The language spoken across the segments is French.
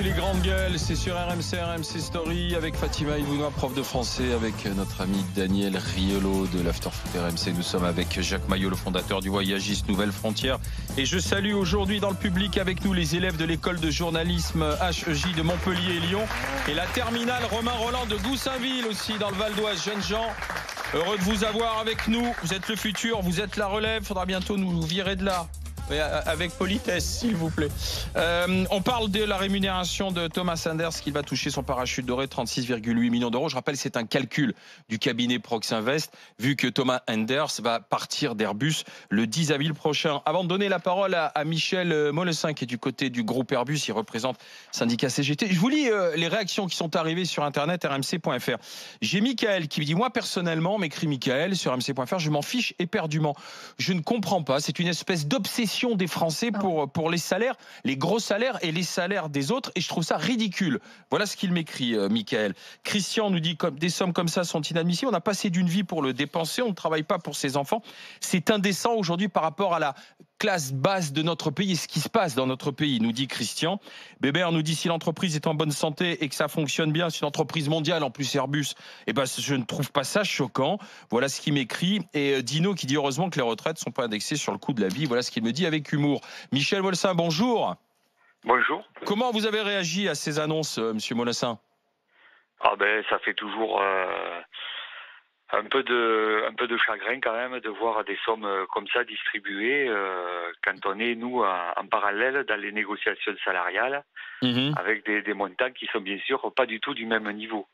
les grandes gueules, c'est sur RMC Story avec Fatima Ibounoua, prof de français, avec notre ami Daniel Riolo de l'Afterfoot RMC. Nous sommes avec Jacques Maillot, le fondateur du Voyagiste Nouvelles Frontières. Et je salue aujourd'hui dans le public avec nous les élèves de l'école de journalisme HEJ de Montpellier et Lyon et la terminale Romain Roland de Goussainville aussi dans le Val d'Oise. Jeunes gens, heureux de vous avoir avec nous. Vous êtes le futur, vous êtes la relève. Faudra bientôt nous virer de là. Mais avec politesse, s'il vous plaît. On parle de la rémunération de Thomas Enders qui va toucher son parachute doré, 36,8 millions d'euros. Je rappelle, c'est un calcul du cabinet Proxinvest, vu que Thomas Enders va partir d'Airbus le 10 avril prochain. Avant de donner la parole à Michel Molessin, qui est du côté du groupe Airbus, il représente syndicat CGT. Je vous lis les réactions qui sont arrivées sur Internet, rmc.fr. J'ai Michael qui me dit, moi personnellement, m'écrit Michael sur rmc.fr, je m'en fiche éperdument. Je ne comprends pas, c'est une espèce d'obsession des Français pour les salaires, les gros salaires et les salaires des autres, et je trouve ça ridicule. Voilà ce qu'il m'écrit, Michael. Christian nous dit, comme des sommes comme ça sont inadmissibles, on a passé d'une vie pour le dépenser, on ne travaille pas pour ses enfants. C'est indécent aujourd'hui par rapport à la classe basse de notre pays et ce qui se passe dans notre pays, nous dit Christian. Bébert nous dit, si l'entreprise est en bonne santé et que ça fonctionne bien, c'est une entreprise mondiale, en plus Airbus, eh ben, je ne trouve pas ça choquant. Voilà ce qu'il m'écrit. Et Dino qui dit, heureusement que les retraites ne sont pas indexées sur le coût de la vie. Voilà ce qu'il me dit avec humour. Michel Molessin, bonjour. Bonjour. Comment vous avez réagi à ces annonces, monsieur Molessin ? Ah ben, ça fait toujours un peu de chagrin quand même de voir des sommes comme ça distribuées quand on est, nous, en parallèle dans les négociations salariales avec des montants qui sont bien sûr pas du tout du même niveau.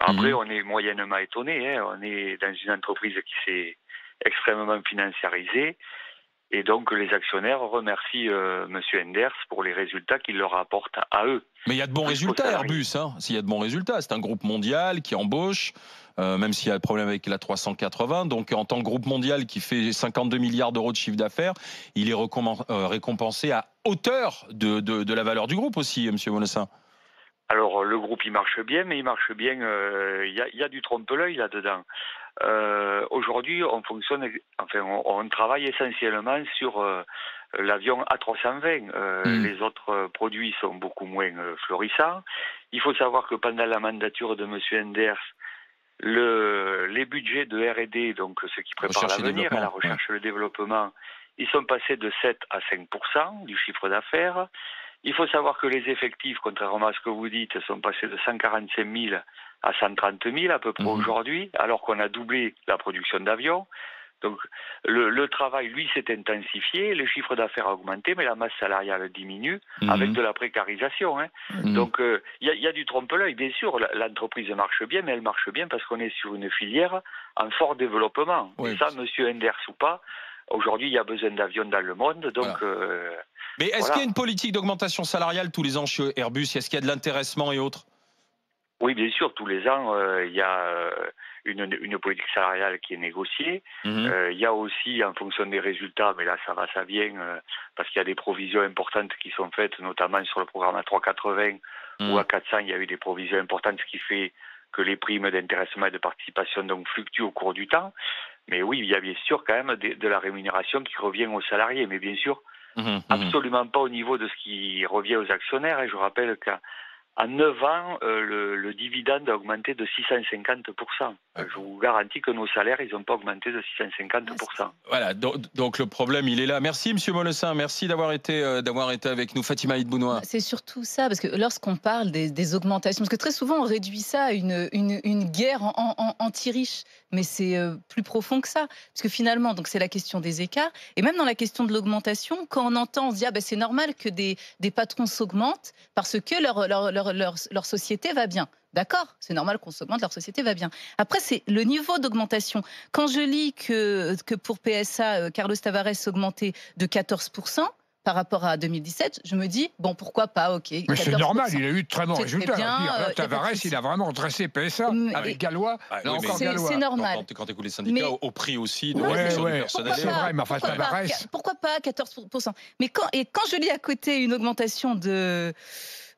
Après, on est moyennement étonné. On est dans une entreprise qui s'est extrêmement financiarisée. Et donc, les actionnaires remercient M. Enders pour les résultats qu'il leur apporte à eux. Mais il y a de bons résultats, Airbus. S'il y a de bons résultats, c'est un groupe mondial qui embauche, même s'il y a le problème avec la 380. Donc, en tant que groupe mondial qui fait 52 milliards d'euros de chiffre d'affaires, il est récompensé à hauteur de la valeur du groupe aussi, M. Molessin. Alors, le groupe, il marche bien, mais il marche bien. Il y a du trompe-l'œil là-dedans. Aujourd'hui, on travaille essentiellement sur l'avion A320. Les autres produits sont beaucoup moins florissants. Il faut savoir que pendant la mandature de M. Enders, les budgets de R&D, donc ce qui prépare l'avenir, la recherche et le développement, ils sont passés de 7 à 5% du chiffre d'affaires. Il faut savoir que les effectifs, contrairement à ce que vous dites, sont passés de 145 000 à 130 000 à peu près aujourd'hui, alors qu'on a doublé la production d'avions. Donc le travail, lui, s'est intensifié, le chiffre d'affaires a augmenté, mais la masse salariale diminue avec de la précarisation. Donc il y a du trompe-l'œil, bien sûr, l'entreprise marche bien, mais elle marche bien parce qu'on est sur une filière en fort développement. Oui. Et ça, M. Enders ou pas, aujourd'hui, il y a besoin d'avions dans le monde, donc... Mais est-ce qu'il y a une politique d'augmentation salariale tous les ans chez Airbus ? Est-ce qu'il y a de l'intéressement et autres ? Oui, bien sûr, tous les ans, il y a une politique salariale qui est négociée. Il y a aussi, en fonction des résultats, mais là, ça va, ça vient, parce qu'il y a des provisions importantes qui sont faites, notamment sur le programme A380 ou A400, il y a eu des provisions importantes, ce qui fait que les primes d'intéressement et de participation donc fluctuent au cours du temps. Mais oui, il y a bien sûr quand même de la rémunération qui revient aux salariés, mais bien sûr, absolument pas au niveau de ce qui revient aux actionnaires. Et je rappelle qu'en 9 ans, le dividende a augmenté de 650%. Je vous garantis que nos salaires, ils n'ont pas augmenté de 650%. Voilà, donc le problème, il est là. Merci, M. Molessin. Merci d'avoir été avec nous. Fatima Ibounoua. C'est surtout ça, parce que lorsqu'on parle des augmentations, parce que très souvent, on réduit ça à une guerre anti-riches. Mais c'est plus profond que ça. Parce que finalement, donc c'est la question des écarts. Et même dans la question de l'augmentation, quand on entend, on se dit, c'est normal que des patrons s'augmentent parce que leur société va bien. D'accord, c'est normal qu'on s'augmente, leur société va bien. Après, c'est le niveau d'augmentation. Quand je lis que pour PSA, Carlos Tavares s'augmentait de 14%, par rapport à 2017, je me dis, bon, pourquoi pas, ok. Mais c'est normal, il a eu de très bons résultats. Tavares, il a vraiment dressé PSA avec Gallois. C'est normal. Quand tu écoutes les syndicats, au prix aussi de la du personnel. C'est vrai, mais enfin, Tavares... Pourquoi pas 14% ? Mais quand je lis à côté une augmentation de...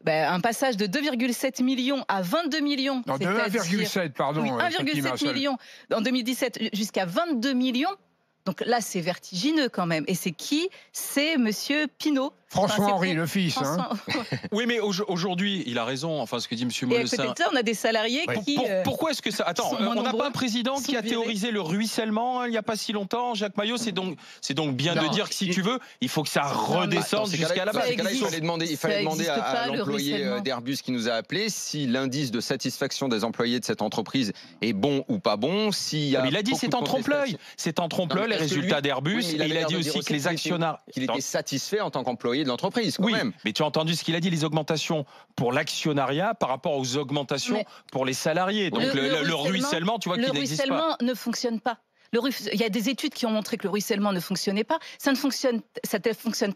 un passage de 2,7 millions à 22 millions. Non, de 1,7, pardon. Oui, 1,7 millions en 2017 jusqu'à 22 millions. Donc là, c'est vertigineux quand même. Et c'est qui ? C'est Monsieur Pinault. François-Henri, le fils. Oui, mais aujourd'hui, il a raison. Enfin, ce que dit M. Molessin. Et à côté de ça, on a des salariés qui. Pourquoi est-ce que ça. Attends, on n'a pas un président qui a théorisé le ruissellement il n'y a pas si longtemps, Jacques Maillot. C'est donc bien de dire que si tu veux, il faut que ça redescende jusqu'à la base. Il fallait demander à l'employé d'Airbus qui nous a appelé si l'indice de satisfaction des employés de cette entreprise est bon ou pas bon. Il a dit c'est en trompe-l'œil. C'est en trompe-l'œil les résultats d'Airbus. Et il a dit aussi que les actionnaires. Qu'il était satisfait en tant qu'employé de l'entreprise, quand même. Mais tu as entendu ce qu'il a dit, les augmentations pour l'actionnariat par rapport aux augmentations pour les salariés. Donc le ruissellement, tu vois, qui n'existe pas. Le ruissellement ne fonctionne pas. Il y a des études qui ont montré que le ruissellement ne fonctionnait pas. Ça ne fonctionne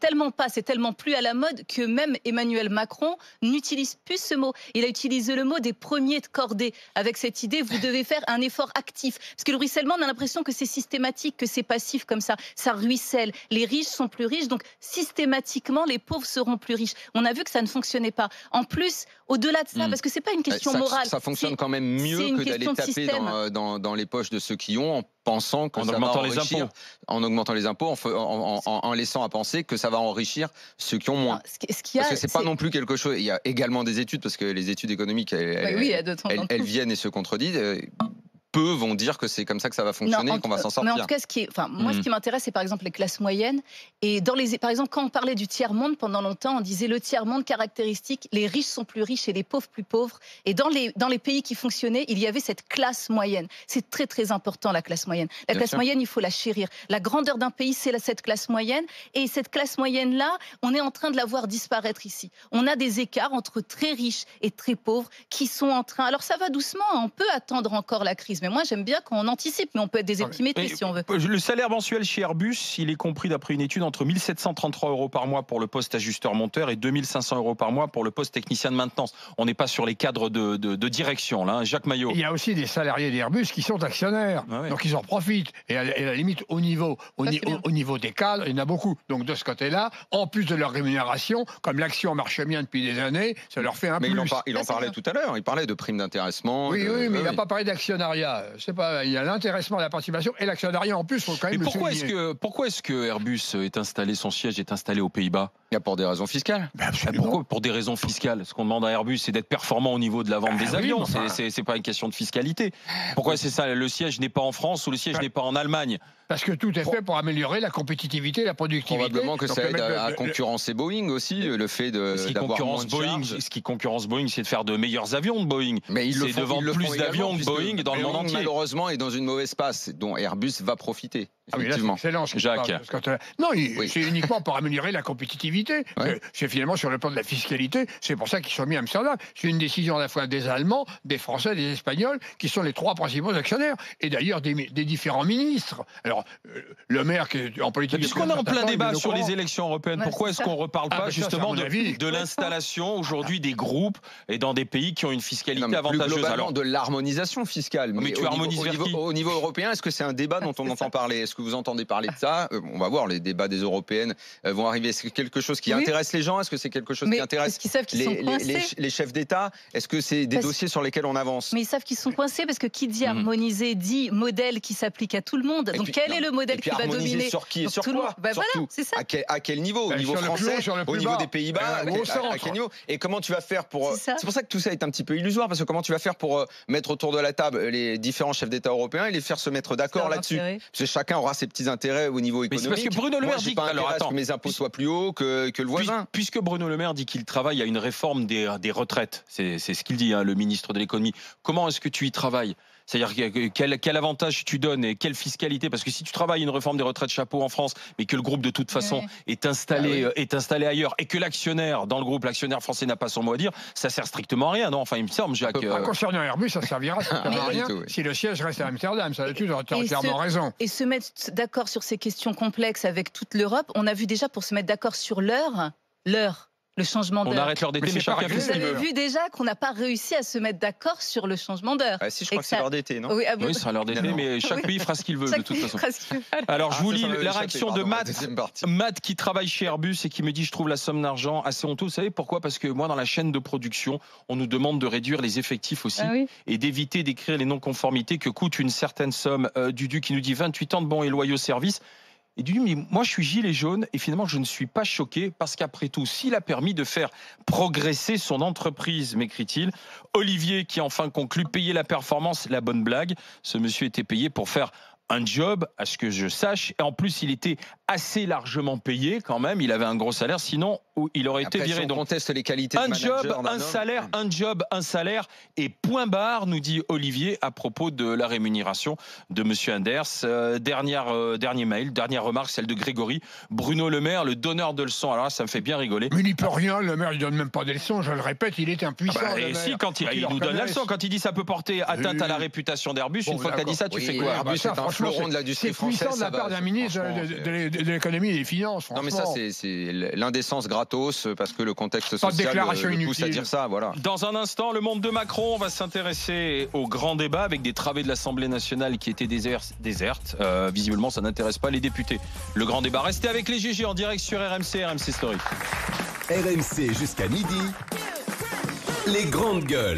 tellement pas, c'est tellement plus à la mode que même Emmanuel Macron n'utilise plus ce mot. Il a utilisé le mot des premiers de cordée. Avec cette idée, vous devez faire un effort actif. Parce que le ruissellement, on a l'impression que c'est systématique, que c'est passif comme ça. Ça ruisselle. Les riches sont plus riches, donc systématiquement, les pauvres seront plus riches. On a vu que ça ne fonctionnait pas. En plus, au-delà de ça, parce que c'est pas une question morale. Ça fonctionne quand même mieux que d'aller taper dans les poches de ceux qui ont, en pensant que ça va enrichir, en augmentant les impôts, en laissant à penser que ça va enrichir ceux qui ont moins. Parce que c'est pas non plus quelque chose. Il y a également des études, parce que les études économiques, elles viennent et se contredisent. Peu vont dire que c'est comme ça que ça va fonctionner et qu'on va s'en sortir. Mais en tout cas, ce qui m'intéresse, c'est par exemple les classes moyennes. Et par exemple, quand on parlait du tiers-monde, pendant longtemps, on disait le tiers-monde caractéristique, les riches sont plus riches et les pauvres plus pauvres. Et dans les pays qui fonctionnaient, il y avait cette classe moyenne. C'est très, très important, la classe moyenne. La classe moyenne, il faut la chérir. La grandeur d'un pays, c'est cette classe moyenne. Et cette classe moyenne-là, on est en train de la voir disparaître ici. On a des écarts entre très riches et très pauvres qui sont en train... Alors ça va doucement, on peut attendre encore la crise. Mais moi, j'aime bien quand on anticipe, mais on peut être des optimistes si on veut. Le salaire mensuel chez Airbus, il est compris d'après une étude entre 1 733 € par mois pour le poste ajusteur-monteur et 2 500 € par mois pour le poste technicien de maintenance. On n'est pas sur les cadres de direction, là, hein. Jacques Maillot. Il y a aussi des salariés d'Airbus qui sont actionnaires, donc ils en profitent. Et à la limite, au niveau des cadres, il y en a beaucoup. Donc de ce côté-là, en plus de leur rémunération, comme l'action marche bien depuis des années, ça leur fait un plus. Il en parlait tout à l'heure, il parlait de primes d'intéressement. Oui, mais il n'a pas parlé d'actionnariat. Je sais pas, il y a l'intéressement, la participation et l'actionnariat en plus, faut quand même le souligner. Pourquoi est-ce que Airbus son siège est installé aux Pays-Bas? Pour des raisons fiscales. Pourquoi pour des raisons fiscales? Ce qu'on demande à Airbus, c'est d'être performant au niveau de la vente des avions. C'est pas une question de fiscalité. Pourquoi c'est ça? Le siège n'est pas en France ou le siège n'est pas en Allemagne? Parce que tout est fait pour améliorer la compétitivité et la productivité. Probablement que ça aide à concurrencer Boeing aussi, le fait d'avoir moins de charges. Ce qui concurrence Boeing, c'est de faire de meilleurs avions de Boeing. Mais ils de vendre plus d'avions de Boeing dans le monde entier. Malheureusement, est dans une mauvaise passe, dont Airbus va profiter. Effectivement. C'est excellent, Jacques. Non, c'est uniquement pour améliorer la compétitivité. C'est finalement sur le plan de la fiscalité. C'est pour ça qu'ils sont mis à Amsterdam. C'est une décision à la fois des Allemands, des Français, des Espagnols, qui sont les trois principaux actionnaires. Et d'ailleurs des différents ministres. Alors, le maire qui est en politique... Puisqu'on est en plein débat sur les élections européennes, pourquoi est-ce qu'on ne reparle pas justement de l'installation aujourd'hui des groupes et dans des pays qui ont une fiscalité avantageuse? Plus globalement, de l'harmonisation fiscale. Mais tu harmonises au niveau européen, est-ce que c'est un débat dont on entend parler? Est-ce que vous entendez parler de ça? On va voir, les débats des européennes vont arriver. Est-ce que c'est quelque chose qui intéresse les gens? Est-ce que c'est quelque chose qui intéresse les chefs d'État? Est-ce que c'est des dossiers sur lesquels on avance? Mais ils savent qu'ils sont coincés parce que qui dit harmoniser dit modèle qui s'applique à tout le monde. Donc quel est le modèle qui va dominer? Sur qui et sur quoi? C'est ça. À quel niveau? Au niveau français? Au niveau des Pays-Bas? À quel niveau? Et comment tu vas faire pour... C'est pour ça que tout ça est un petit peu illusoire, parce que comment tu vas faire pour mettre autour de la table les différents chefs d'État européens et les faire se mettre d'accord là-dessus? Parce que chacun aura ses petits intérêts au niveau économique. Parce que Bruno Le Maire dit que mes impôts soient plus hauts que le voisin. Puisque Bruno Le Maire dit qu'il travaille à une réforme des retraites, c'est ce qu'il dit, hein, le ministre de l'économie. Comment est-ce que tu y travailles? C'est-à-dire quel avantage tu donnes et quelle fiscalité? Parce que si tu travailles une réforme des retraites chapeau en France, mais que le groupe de toute façon est installé ailleurs et que l'actionnaire dans le groupe, l'actionnaire français n'a pas son mot à dire, ça sert strictement à rien, non? Enfin, il me semble, Jacques. Concernant Airbus, ça servira à rien si le siège reste à Amsterdam. Ça, tu as entièrement raison. Et se mettre d'accord sur ces questions complexes avec toute l'Europe, on a vu déjà pour se mettre d'accord sur l'heure. Le changement d'heure. On arrête l'heure d'été, mais chacun fait ce qu'il veut. Vous avez vu déjà qu'on n'a pas réussi à se mettre d'accord sur le changement d'heure. Si, je crois que c'est l'heure d'été, non? Oui, ce sera l'heure d'été, mais chaque pays fera ce qu'il veut, de toute façon. Alors, je vous lis la réaction de Matt qui travaille chez Airbus et qui me dit: je trouve la somme d'argent assez honteuse. Vous savez pourquoi? Parce que moi, dans la chaîne de production, on nous demande de réduire les effectifs aussi et d'éviter d'écrire les non-conformités que coûte une certaine somme. Dudu qui nous dit 28 ans de bons et loyaux services. Et du mais moi, je suis gilet jaune et finalement, je ne suis pas choqué parce qu'après tout, s'il a permis de faire progresser son entreprise, m'écrit-il, Olivier qui enfin conclut payer la performance, la bonne blague. Ce monsieur était payé pour faire un job, à ce que je sache, et en plus il était assez largement payé quand même, il avait un gros salaire, sinon il aurait été viré. Si on conteste les qualités de manager, un job, un salaire, et point barre, nous dit Olivier à propos de la rémunération de monsieur Enders. Dernier mail, dernière remarque, celle de Grégory. Bruno Le Maire, le donneur de leçons, alors là, ça me fait bien rigoler. Mais il n'y peut rien, Le Maire il donne même pas des leçons, je le répète, il est impuissant. Et si, quand il nous donne la leçon, quand il dit ça peut porter atteinte à la réputation d'Airbus, une fois que tu as dit ça, tu fais quoi? Airbus, c'est un fleuron de l'industrie française. C'est puissant de la part d'un ministre de l'économie et des finances. Non mais ça c'est l'indécence gratos parce que le contexte social pousse à dire ça. Voilà. Dans un instant, le monde de Macron, on va s'intéresser au grand débat avec des travées de l'Assemblée nationale qui étaient désertes. Visiblement, ça n'intéresse pas les députés. Le grand débat. Restez avec les GG en direct sur RMC Story. RMC jusqu'à midi. Les grandes gueules.